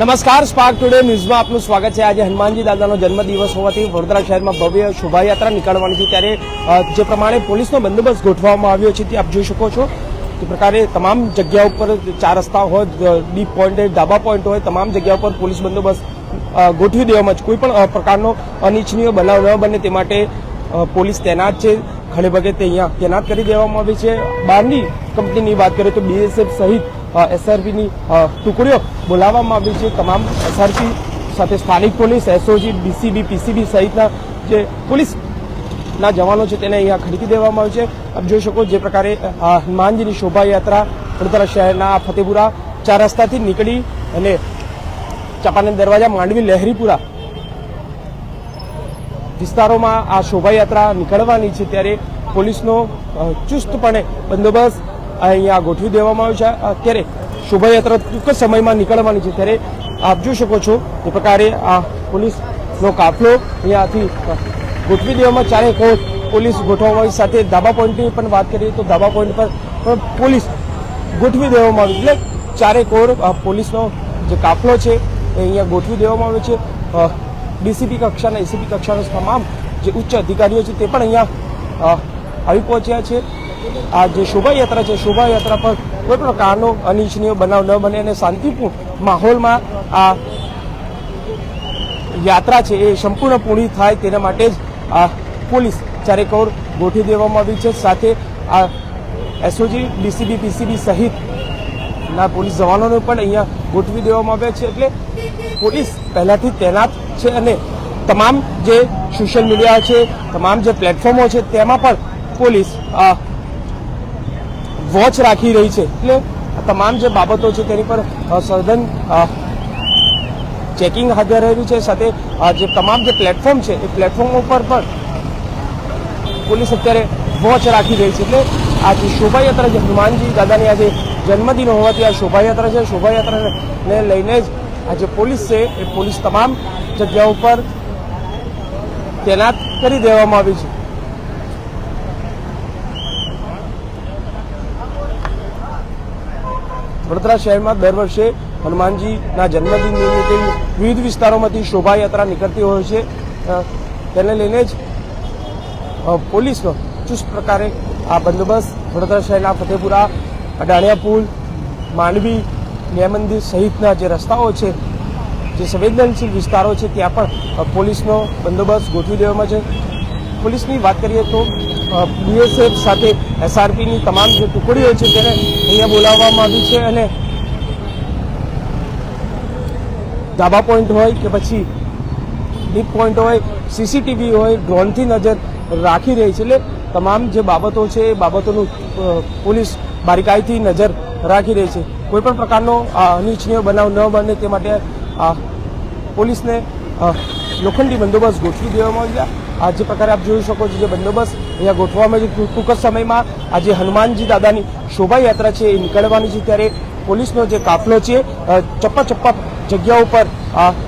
નમસ્કાર, spark today ન્યૂઝમાં આપનું સ્વાગત છે। આજે હનુમાનજી દાદાનો જન્મદિવસ હોવાથી વડોદરા શહેરમાં ભવ્ય શોભાયાત્રા નીકળવાની છે, ત્યારે જે પ્રમાણે પોલીસનો બંદોબસ્ત ગોઠવવામાં આવ્યો છે તે આપ જોઈ શકો છો। તે પ્રકારે તમામ જગ્યા ઉપર 4 રસ્તા હોય, ડીપ પોઈન્ટ હોય, ડાબા પોઈન્ટ હોય, તમામ જગ્યા ઉપર પોલીસ બંદોબસ્ત ગોઠવી દેવામાં છે। કોઈ પણ પ્રકારનો અનિચ્છનીય બનાવ ન બને તે માટે પોલીસ તૈનાત છે। ખડે પગે તે અહીંયા તૈનાત કરી દેવામાં આવી છે। બહારની કંપનીની વાત કરીએ તો બીએસએફ સહિત એસઆરપીની ટુકડીઓ બોલાવવામાં આવી છે। તમામ એસઆરપી સાથે સ્થાનિક પોલીસ, એસઓજી, ડીસીબી, પીસીબી સહિતના જે પોલીસના જવાનો છે તેને અહીંયા ખડકી દેવામાં આવ્યું છે। આપ જોઈ શકો જે પ્રકારે હનુમાનજીની શોભાયાત્રા વડોદરા શહેરના ફતેપુરા 4 રસ્તાથી નીકળી અને ચાંપાનેર દરવાજા, માંડવી, લહેરીપુરા વિસ્તારોમાં આ શોભાયાત્રા નીકળવાની છે, ત્યારે પોલીસનો ચુસ્તપણે બંદોબસ્ત અહીંયા ગોઠવી દેવામાં આવ્યો છે। અત્યારે શોભાયાત્રા ટૂંક જ સમયમાં નીકળવાની છે, ત્યારે આપ જોઈ શકો છો એ પ્રકારે આ પોલીસનો કાફલો અહીંયાથી ગોઠવી દેવામાં 4 કોર પોલીસ ગોઠવવા સાથે ધાબા પોઈન્ટની પણ વાત કરીએ તો ધાબા પોઈન્ટ પર પણ પોલીસ ગોઠવી દેવામાં આવી, એટલે 4 કોર પોલીસનો જે કાફલો છે એ અહીંયા ગોઠવી દેવામાં આવ્યો છે। ડીસીપી કક્ષાના, એસીપી કક્ષાના તમામ જે ઉચ્ચ અધિકારીઓ છે તે પણ અહીંયા આવી પહોંચ્યા છે। આ જે શોભાયાત્રા છે, શોભાયાત્રા પર કોઈ પણ પ્રકારનો અનિચ્છનીય બનાવ ન બને અને શાંતિપૂર્ણ માહોલમાં આ યાત્રા છે એ સંપૂર્ણ પૂરી થાય તેના માટે જ આ પોલીસ 4 કોર ગોઠવી દેવામાં આવી છે। સાથે આ એસઓજી, ડીસીબી, પીસીબી સહિતના પોલીસ જવાનોને પણ અહીંયા ગોઠવી દેવામાં આવ્યા છે, એટલે પોલીસ પહેલાથી તૈનાત છે અને તમામ જે સોશિયલ મીડિયા છે, તમામ જે પ્લેટફોર્મો છે તેમાં પણ પોલીસ વોચ રાખી રહી છે, એટલે તમામ જે બાબતો છે તેની પર સઘન ચેકિંગ હાથ ધરાયું છે। સાથે જે તમામ જે પ્લેટફોર્મ છે એ પ્લેટફોર્મ ઉપર પણ પોલીસ અત્યારે વોચ રાખી રહી છે, એટલે આ જે શોભાયાત્રા છે, હનુમાનજી દાદાની આજે જન્મદિન હોવાથી આ શોભાયાત્રા છે, શોભાયાત્રાને લઈને જ આ જે પોલીસ છે એ પોલીસ તમામ જગ્યાઓ ઉપર તૈનાત કરી દેવામાં આવી છે। વડોદરા શહેરમાં દર વર્ષે હનુમાનજીના જન્મદિન નિમિત્તે વિવિધ વિસ્તારોમાંથી શોભાયાત્રા નીકળતી હોય છે, તેને લઈને જ પોલીસનો ચુસ્ત પ્રકારે આ બંદોબસ્ત વડોદરા શહેરના ફતેપુરા, અડાણિયા પુલ, માંડવી, ન્યાય મંદિર સહિતના જે રસ્તાઓ છે, જે સંવેદનશીલ વિસ્તારો છે ત્યાં પણ પોલીસનો બંદોબસ્ત ગોઠવી દેવામાં છે। પોલીસની વાત કરીએ તો બીએસએફ સાથે એસઆરપીની તમામ જે ટુકડીઓ છે તેને અહીંયા બોલાવવામાં આવી છે અને ધાબા પોઈન્ટ હોય કે પછી ડીપ પોઈન્ટ હોય, સીસીટીવી હોય, ડ્રોનથી નજર રાખી રહી છે, એટલે તમામ જે બાબતો છે એ બાબતોનું પોલીસ બારીકાઈથી નજર રાખી રહી છે। કોઈપણ પ્રકારનો અનિચ્છનીય બનાવ ન બને તે માટે પોલીસને લોખંડી બંદોબસ્ત ગોઠવી દેવામાં આવ્યા। આ જે પ્રકારે આપ જોઈ શકો છો જે બંદોબસ્ત અહીંયા ગોઠવવામાં છે, ટૂંક જ સમયમાં આજે હનુમાનજી દાદાની શોભાયાત્રા છે એ નીકળવાની છે, ત્યારે પોલીસનો જે કાફલો છે ચપ્પા જગ્યાઓ પર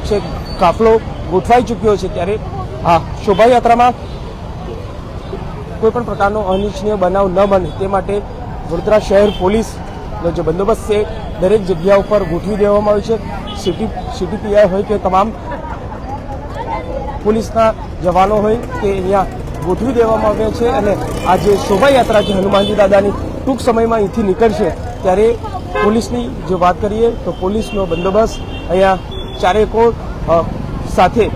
છે કાફલો ગોઠવાઈ ચૂક્યો છે, ત્યારે આ શોભાયાત્રામાં કોઈપણ પ્રકારનો અનિચ્છનીય બનાવ ન બને તે માટે વડોદરા શહેર પોલીસનો જે બંદોબસ્ત છે દરેક જગ્યા ઉપર ગોઠવી દેવામાં આવ્યો છે। સીટીપીઆઈ હોય કે તમામ પોલીસના જવાનો હોય તે અહીંયા ગોઠવી દેવામાં આવ્યા છે અને આ જે શોભાયાત્રા છે હનુમાનજી દાદાની ટૂંક સમયમાં અહીંથી નીકળશે, ત્યારે પોલીસની જો વાત કરીએ તો પોલીસનો બંદોબસ્ત અહીંયા 4 કોર સાથે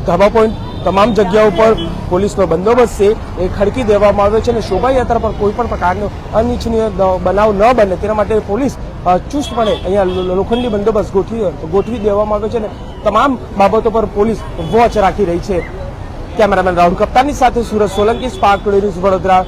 ધાબા પોઈન્ટ તમામ જગ્યાઓ પર પોલીસનો બંદોબસ્ત છે એ ખડકી દેવામાં આવ્યો છે અને શોભાયાત્રા પર કોઈ પણ પ્રકારનો અનિચ્છનીય બનાવ ન બને તેના માટે પોલીસ ચુસ્તપણે અહીંયા લોખંડી બંદોબસ્ત ગોઠવી દેવામાં આવ્યો છે અને તમામ બાબતો પર પોલીસ વોચ રાખી રહી છે। કેમેરામેન રાહુલ કપ્તાનની સાથે Suraj Solanki, spark today news, Vadodara.